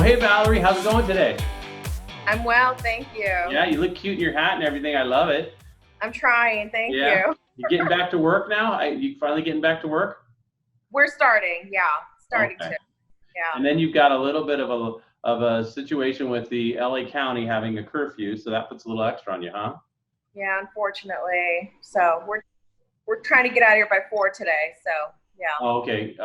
Well, hey, Valerie, how's it going today? I'm well, thank you. Yeah, you look cute in your hat and everything. I love it. I'm trying, thank Yeah. you. You getting back to work now? You finally getting back to work? We're starting, starting Okay. to. Yeah. And then you've got a little bit of a situation with the LA County having a curfew, so that puts a little extra on you, huh? Yeah, unfortunately. So we're trying to get out of here by 4 today. So yeah. Oh, okay.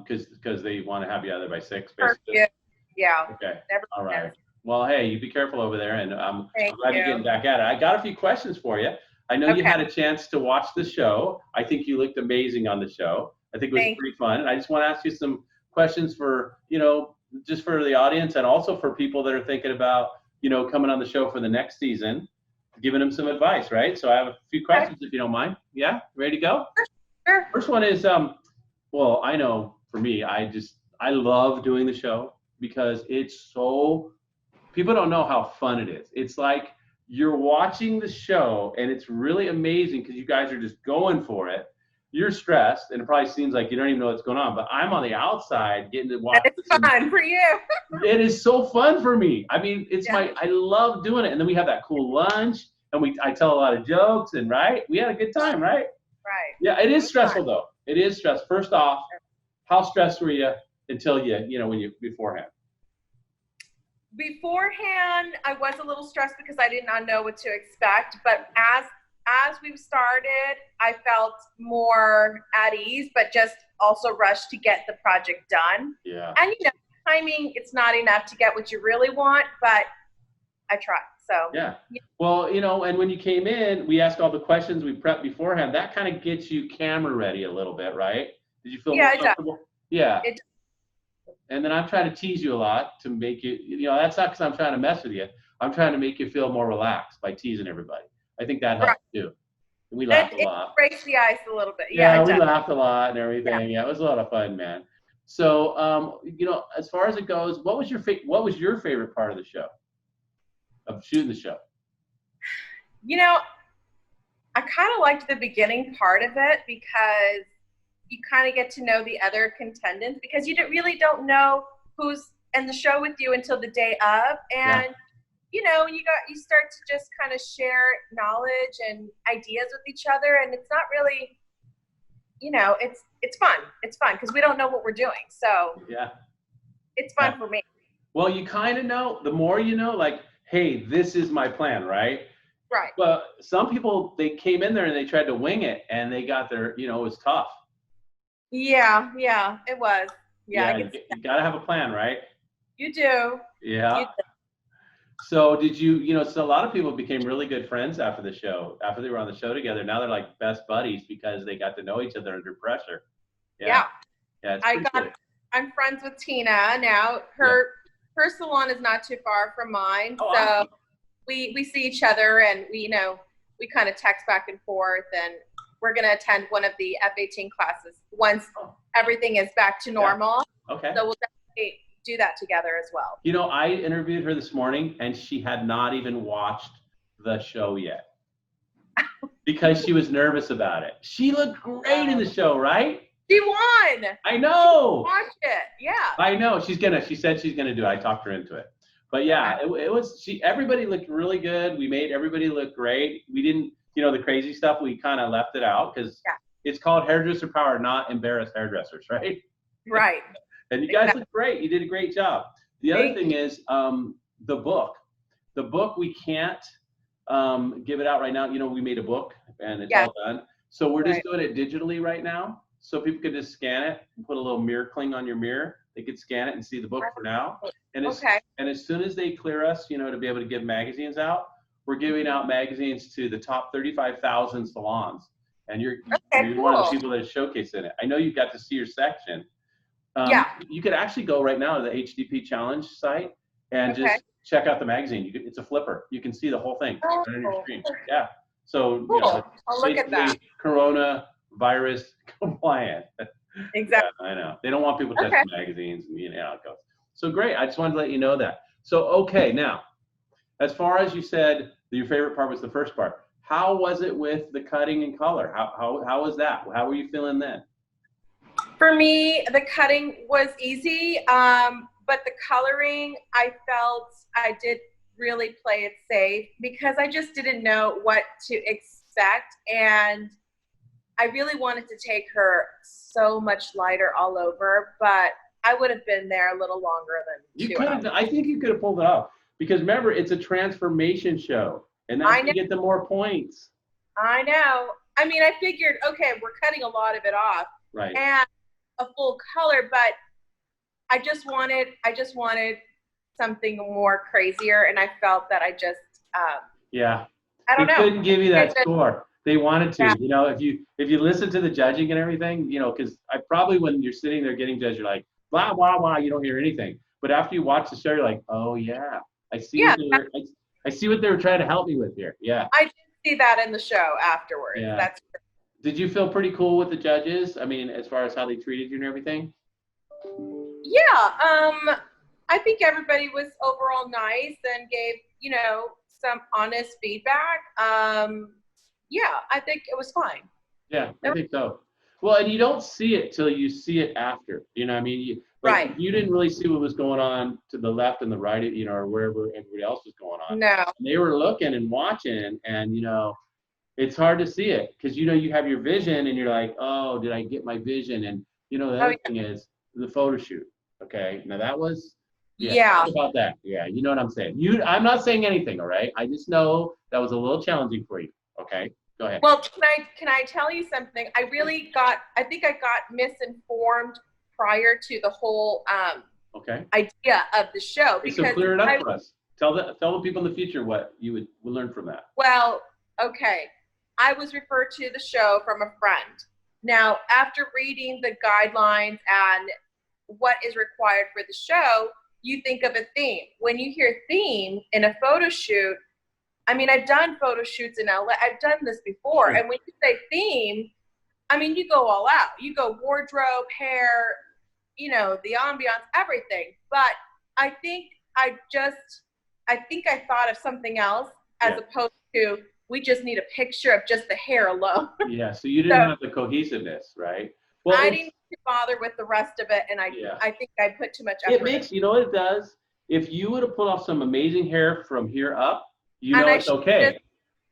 Because they want to have you out there by 6, basically. Yeah. Okay. Never All right. ends. Well, hey, you be careful over there, and I'm Thank glad you're you. getting back at it. I got a few questions for you. I know you Okay. had a chance to watch the show. I think you looked amazing on the show. I think it was pretty fun. And I just want to ask you some questions for, just for the audience and also for people that are thinking about, coming on the show for the next season, giving them some advice, right? So I have a few questions if you don't mind. Yeah? Ready to go? Sure. First one is, well, I know for me, I love doing the show because people don't know how fun it is. It's like you're watching the show and it's really amazing because you guys are just going for it. You're stressed and it probably seems like you don't even know what's going on, but I'm on the outside getting to watch. It's fun for you. It is so fun for me. I mean, I love doing it. And then we have that cool lunch and I tell a lot of jokes and we had a good time, right? Right. Yeah, it is stressful though. It is stressful. First off, how stressed were you until beforehand? Beforehand, I was a little stressed because I did not know what to expect. But as we've started, I felt more at ease, but just also rushed to get the project done. Yeah. And timing, it's not enough to get what you really want, but I tried. So yeah. Well, and when you came in, we asked all the questions we prepped beforehand. That kind of gets you camera ready a little bit, right? Did you feel more comfortable? Yeah. It does. And then I'm trying to tease you a lot to make you, that's not because I'm trying to mess with you. I'm trying to make you feel more relaxed by teasing everybody. I think that helps too. And we laughed a lot. It breaks the ice a little bit. Yeah, we laughed a lot and everything. Yeah, it was a lot of fun, man. So, as far as it goes, what was your favorite part of the show? Of shooting the show? I kind of liked the beginning part of it because you kind of get to know the other contestants because you really don't know who's in the show with you until the day of. And, you start to just kind of share knowledge and ideas with each other. And it's not really, it's fun. It's fun because we don't know what we're doing. So yeah, it's fun for me. Well, you kind of know, the more you know, like, hey, this is my plan, right? Right. Well, some people, they came in there and they tried to wing it and they got their, it was tough. Yeah, it was. Yeah, you got to have a plan, right? You do. Yeah. You do. So did so a lot of people became really good friends after the show, after they were on the show together. Now they're like best buddies because they got to know each other under pressure. Yeah. Cool. I'm friends with Tina now. Her salon is not too far from mine. Oh, so awesome. we see each other and we kind of text back and forth, and we're going to attend one of the F18 classes once everything is back to normal. Yeah. Okay. So we'll definitely do that together as well. I interviewed her this morning and she had not even watched the show yet because she was nervous about it. She looked great in the show, right? She won. I know. She watched it. Yeah. I know. She said she's gonna do it. I talked her into it. But yeah, it was everybody looked really good. We made everybody look great. We didn't, the crazy stuff, we kind of left it out because it's called Hairdresser Power, not embarrass hairdressers, right? Right. And you guys look great. You did a great job. The other thing is the book. The book, we can't give it out right now. We made a book and it's all done. So we're just doing it digitally right now. So people could just scan it and put a little mirror cling on your mirror. They could scan it and see the book for now. And as soon as they clear us, to be able to give magazines out, we're giving out magazines to the top 35,000 salons. And you're one of the people that is showcased in it. I know you got to see your section. You could actually go right now to the HDP Challenge site and just check out the magazine. It's a flipper. You can see the whole thing right on your screen. Yeah. So I'll look at that. Coronavirus compliant. Exactly. Yeah, I know. They don't want people touching magazines and how it goes. So great. I just wanted to let you know that. So now, as far as you said, your favorite part was the first part. How was it with the cutting and color? How was that? How were you feeling then? For me, the cutting was easy. but the coloring, I felt I did really play it safe because I just didn't know what to expect. And I really wanted to take her so much lighter all over, but I would have been there a little longer than You 2 could hours. have. I think you could have pulled it off because remember, it's a transformation show, and that's I how know. you get the more points. I know. I mean, I figured, okay, we're cutting a lot of it off Right. and a full color, but I just wanted something more crazier, and I felt that I just, Yeah. I They don't know. couldn't give you that Just, score. They wanted to. yeah, You know, if you listen to the judging and everything, you know, because I probably when you're sitting there getting judged, you're like blah blah blah. You don't hear anything. But after you watch the show, you're like, oh yeah, I see yeah. what they were. I see what they were trying to help me with here. Yeah. I did see that in the show afterwards. Yeah. That's Did you feel pretty cool with the judges? I mean, as far as how they treated you and everything? yeah. I think everybody was overall nice and gave, some honest feedback. Yeah, I think it was fine. Yeah, I think so. Well, and you don't see it till you see it after. You know what I mean? Right. You didn't really see what was going on to the left and the right, you know, or wherever everybody else was going on. No. And they were looking and watching, and, you know, it's hard to see it because, you know, you have your vision and you're like, oh, did I get my vision? And, you know, the other thing is the photo shoot. Okay. Now that was, Yeah. talk about that. Yeah. You know what I'm saying? I'm not saying anything. All right. I just know that was a little challenging for you. Okay. Go ahead. Well, can I tell you something? I think I got misinformed prior to the whole idea of the show. Okay, so clear it up for us. Tell the people in the future what you would learn from that. Well, okay. I was referred to the show from a friend. Now, after reading the guidelines and what is required for the show, you think of a theme. When you hear theme in a photo shoot, I mean, I've done photo shoots in LA. I've done this before. Sure. And when you say theme, I mean, you go all out. You go wardrobe, hair, the ambiance, everything. But I think I thought of something else as opposed to we just need a picture of just the hair alone. Yeah, so you didn't have the cohesiveness, right? Well, I didn't bother with the rest of it, and I think I put too much effort. It makes, you know what it does? If you would have pulled off some amazing hair from here up, you know it's okay.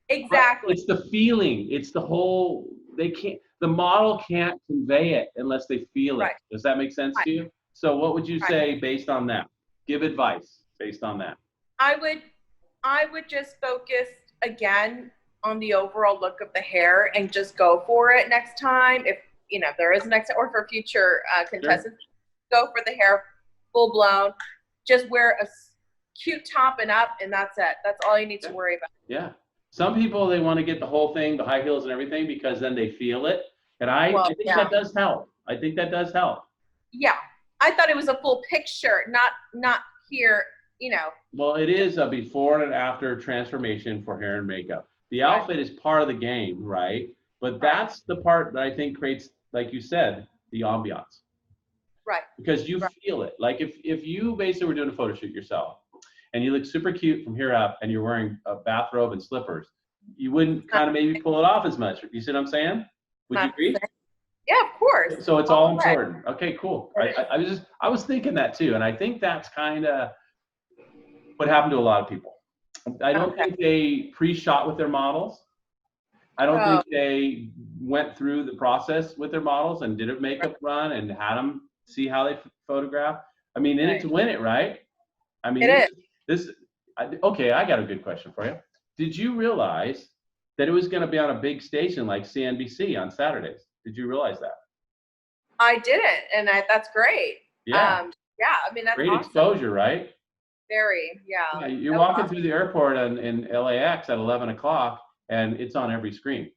Exactly. But it's the feeling. It's the whole, the model can't convey it unless they feel it. Right. Does that make sense to you? So what would you say based on that? Give advice based on that. I would just focus again on the overall look of the hair and just go for it next time. If there is next, or for future contestants, go for the hair full blown. Just wear a cute top and up, and that's it. That's all you need to worry about. Yeah. Some people, they want to get the whole thing, the high heels and everything, because then they feel it. And I think that does help. I think that does help. Yeah. I thought it was a full picture, not here, Well, it is a before and after transformation for hair and makeup. The outfit is part of the game, right? But that's the part that I think creates, like you said, the ambiance. Right. Because you feel it. Like if you basically were doing a photo shoot yourself and you look super cute from here up and you're wearing a bathrobe and slippers, you wouldn't kind of maybe pull it off as much. You see what I'm saying? Would you agree? Yeah, of course. So it's all important. Okay, cool. I was thinking that too. And I think that's kind of what happened to a lot of people. I don't think they pre-shot with their models. I don't think they went through the process with their models and did a makeup run and had them see how they photograph. I mean, in it to win it, right? I mean, okay, I got a good question for you. Did you realize that it was going to be on a big station like CNBC on Saturdays? Did you realize that? I didn't, and that's great. Yeah. I mean, that's great awesome. Exposure, right? Very, yeah. You're walking through the airport in LAX at 11 o'clock, and it's on every screen.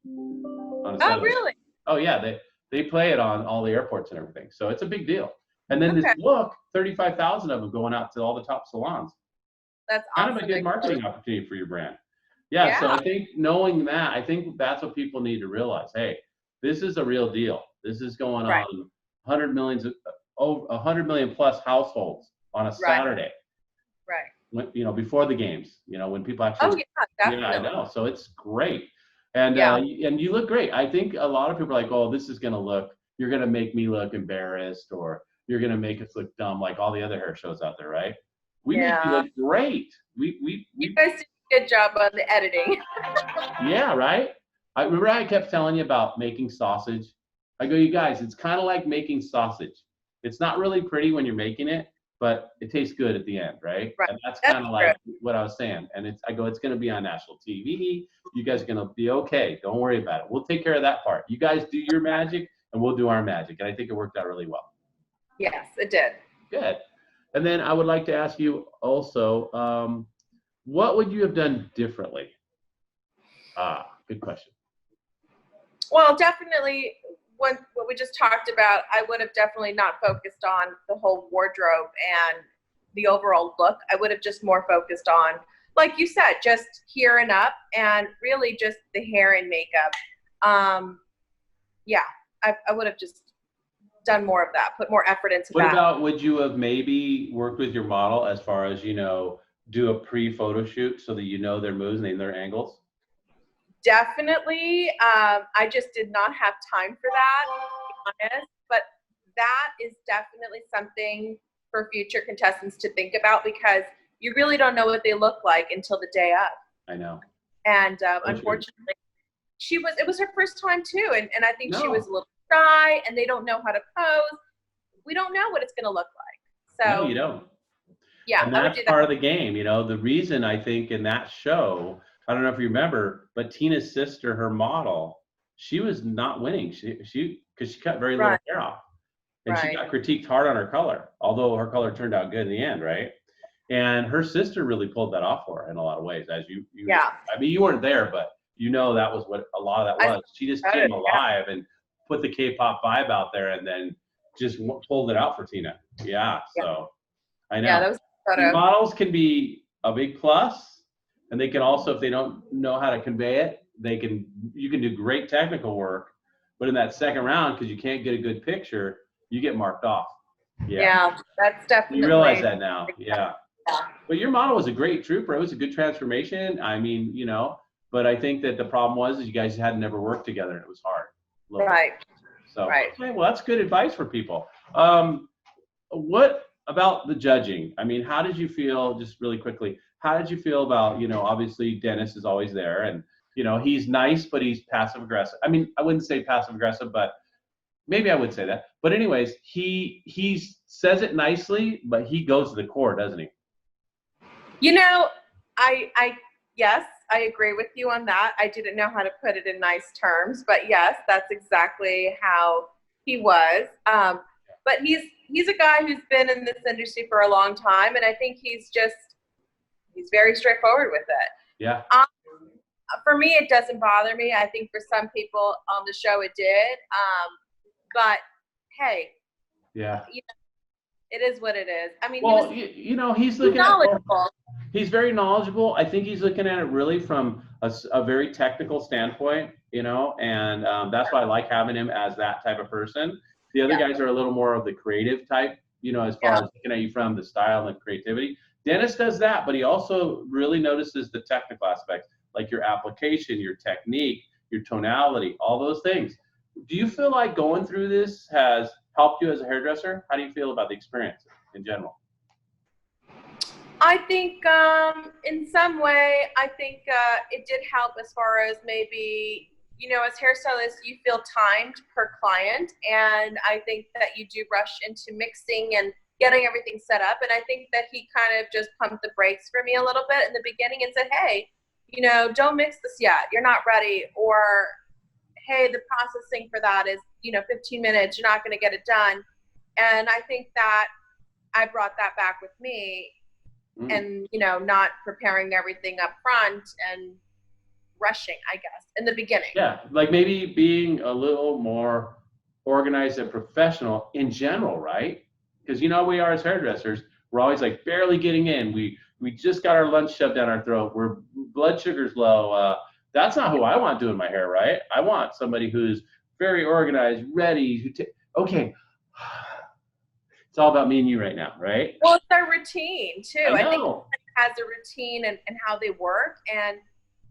On a Saturday. Really? Oh, yeah. They play it on all the airports and everything. So it's a big deal. And then this book, 35,000 of them going out to all the top salons. That's kind awesome. of a good marketing opportunity for your brand. Yeah, so I think knowing that, I think that's what people need to realize. Hey, this is a real deal. This is going on 100 million plus households on a Saturday. Right. When, before the games, when people actually. Oh, yeah, definitely. I know. So it's great. And and you look great. I think a lot of people are like, oh, this is going to you're going to make me look embarrassed, or you're going to make us look dumb like all the other hair shows out there, right? We make you look great. You guys did a good job on the editing. Yeah, right? I remember I kept telling you about making sausage. I go, you guys, it's kind of like making sausage. It's not really pretty when you're making it, but it tastes good at the end, right? Right. And that's kind of like what I was saying. And I go, it's going to be on national TV. You guys are going to be okay. Don't worry about it. We'll take care of that part. You guys do your magic, and we'll do our magic. And I think it worked out really well. Yes, it did. Good. And then I would like to ask you also, what would you have done differently? Good question. Well, definitely what we just talked about, I would have definitely not focused on the whole wardrobe and the overall look. I would have just more focused on, like you said, just hair and up, and really just the hair and makeup. Yeah, I would have just done more of that, put more effort into that. What about, would you have maybe worked with your model as far as, do a pre-photo shoot so that their moves and their angles? Definitely. I just did not have time for that, to be honest. But that is definitely something for future contestants to think about, because you really don't know what they look like until the day of. I know. And unfortunately, it was her first time too. And I think she was a little shy, and they don't know how to pose. We don't know what it's going to look like. So no, you don't. Yeah, and that's part of the game. The reason I think in that show, I don't know if you remember, but Tina's sister, her model, she was not winning. Because she cut very little hair off. And she got critiqued hard on her color, although her color turned out good in the end, right? And her sister really pulled that off for her in a lot of ways. As you I mean, you weren't there, but that was what a lot of that was. She just came alive and put the K-pop vibe out there, and then just pulled it out for Tina. Yeah, so I know. Yeah, that was models can be a big plus, and they can also, if they don't know how to convey it, you can do great technical work, but in that second round, because you can't get a good picture, you get marked off. Yeah, that's definitely. You realize that now. Yeah. But your model was a great trooper. It was a good transformation. I mean, but I think that the problem was you guys had never worked together, and it was hard. Right. So, okay, well, that's good advice for people. What about the judging? I mean, how did you feel, just really quickly, how did you feel about, obviously Dennis is always there, and, he's nice, but he's passive aggressive. I mean, I wouldn't say passive aggressive, but maybe I would say that. But anyways, he says it nicely, but he goes to the core, doesn't he? Yes, I agree with you on that. I didn't know how to put it in nice terms, but yes, that's exactly how he was. But he's a guy who's been in this industry for a long time, and I think he's very straightforward with it. Yeah. For me, it doesn't bother me. I think for some people on the show it did. But hey. Yeah. It is what it is. I mean, well, he's looking knowledgeable. He's very knowledgeable. I think he's looking at it really from a very technical standpoint, and that's why I like having him as that type of person. The other guys are a little more of the creative type, as far as looking at you from the style and creativity. Dennis does that, but he also really notices the technical aspects, like your application, your technique, your tonality, all those things. Do you feel like going through this has helped you as a hairdresser? How do you feel about the experience in general? I think in some way, it did help as far as maybe, as hairstylists, you feel timed per client. And I think that you do rush into mixing and getting everything set up. And I think that he kind of just pumped the brakes for me a little bit in the beginning and said, hey, don't mix this yet. You're not ready. Or, hey, the processing for that is, 15 minutes. You're not going to get it done. And I think that I brought that back with me. And, not preparing everything up front and rushing, I guess, in the beginning. Yeah, like maybe being a little more organized and professional in general, right? Because we are as hairdressers, we're always like barely getting in. We just got our lunch shoved down our throat. We're blood sugar's low. That's not who I want doing my hair, right? I want somebody who's very organized, ready. Okay. It's all about me and you right now, right? Well, it's their routine too. I think it has a routine and how they work, and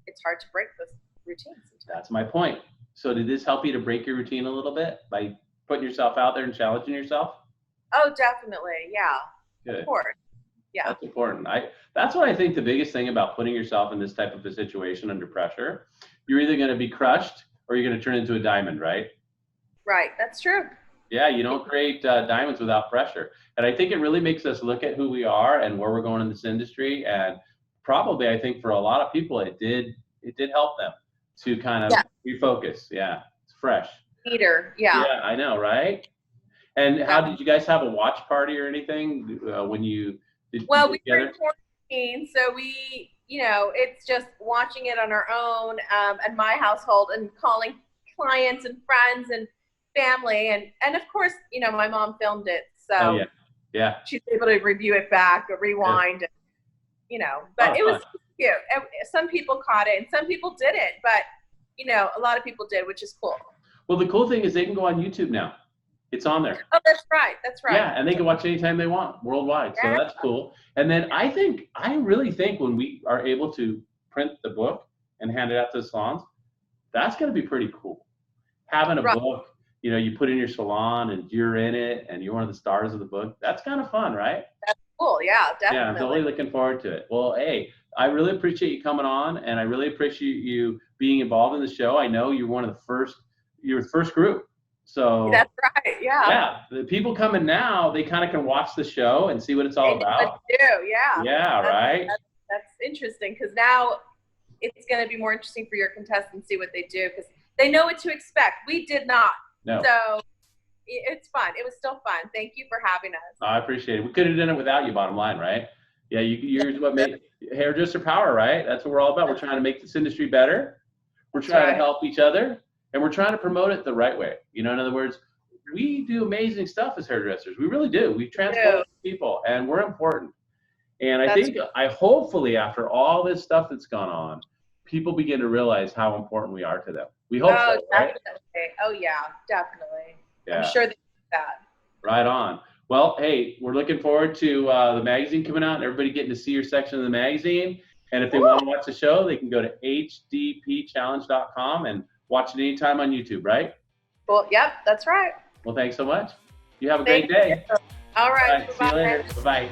it's hard to break those routines sometimes. That's my point. So did this help you to break your routine a little bit by putting yourself out there and challenging yourself? Oh, definitely. Yeah. Good. Of course. Yeah. That's important. That's what I think the biggest thing about putting yourself in this type of a situation under pressure. You're either going to be crushed or you're going to turn into a diamond, right? Right. That's true. Yeah, you don't create diamonds without pressure. And I think it really makes us look at who we are and where we're going in this industry. And probably, I think for a lot of people, it did help them to kind of refocus. Yeah, it's fresh. Peter. Yeah. Yeah, I know, right? And how did you guys have a watch party or anything when you did? Well, you we were in quarantine, so we, it's just watching it on our own in my household and calling clients and friends and family, and of course, my mom filmed it, so yeah, she's able to review it back or rewind, but it was cute. Some people caught it and some people didn't, but a lot of people did, which is cool. Well, the cool thing is they can go on YouTube now. It's on there. Oh, that's right. That's right. Yeah, and they can watch anytime they want worldwide. So that's cool. And then I really think when we are able to print the book and hand it out to the salons, that's going to be pretty cool. Having a book, you put in your salon and you're in it and you're one of the stars of the book. That's kind of fun, right? That's cool. Yeah, definitely. Yeah, I'm totally looking forward to it. Well, hey, I really appreciate you coming on, and I really appreciate you being involved in the show. I know you're one of the first group. So that's right. Yeah. Yeah, the people coming now, they kind of can watch the show and see what it's all about. Yeah. Yeah, right. That's interesting, because now it's going to be more interesting for your contestants to see what they do, because they know what to expect. We did not. No. So it's fun. It was still fun. Thank you for having us. I appreciate it. We could have done it without you, bottom line, right? Yeah, you're what made Hairdresser Power, right? That's what we're all about. We're trying to make this industry better. We're trying to help each other. And we're trying to promote it the right way. In other words, we do amazing stuff as hairdressers. We really do. We transform people, and we're important. And I hopefully after all this stuff that's gone on, people begin to realize how important we are to them. We hope so, right? Definitely. Oh, yeah, definitely. Yeah. I'm sure they do that. Right on. Well, hey, we're looking forward to the magazine coming out and everybody getting to see your section of the magazine. And if they want to watch the show, they can go to hdpchallenge.com and watch it anytime on YouTube, right? Well, yep, that's right. Well, thanks so much. You have a great day. All right. See you later. Bye-bye.